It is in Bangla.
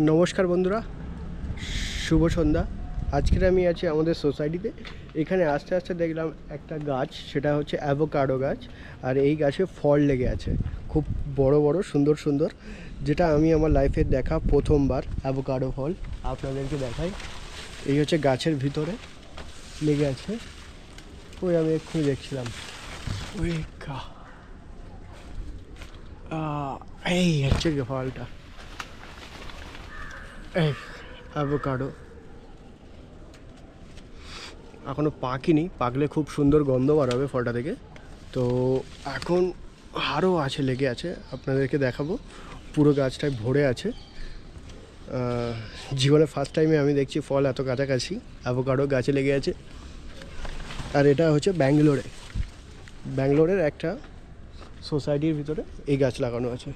নমস্কার বন্ধুরা, শুভ সন্ধ্যা। আজকের আমি আছি আমাদের সোসাইটিতে। এখানে আস্তে আস্তে দেখলাম একটা গাছ, সেটা হচ্ছে অ্যাভোকাডো গাছ। আর এই গাছে ফল লেগে আছে, খুব বড় বড় সুন্দর সুন্দর, যেটা আমি আমার লাইফে দেখা প্রথমবার অ্যাভোকাডো ফল। আপনাদেরকে দেখাই, এই হচ্ছে গাছের ভিতরে লেগে আছে। ওই আমি এক্ষুনি দেখছিলাম, ওই এই হচ্ছে ফলটা, এই অ্যাভোকাডো। এখনও পাকেনি, পাকলে খুব সুন্দর গন্ধ বার হবে ফলটা থেকে। তো এখন আরও আছে, লেগে আছে, আপনাদেরকে দেখাবো। পুরো গাছটায় ভরে আছে। জীবনে ফার্স্ট টাইমে আমি দেখছি ফল এত কাছাকাছি অ্যাভোকাডো গাছে লেগে আছে। আর এটা হচ্ছে ব্যাঙ্গালোরের একটা সোসাইটির ভিতরে এই গাছ লাগানো আছে।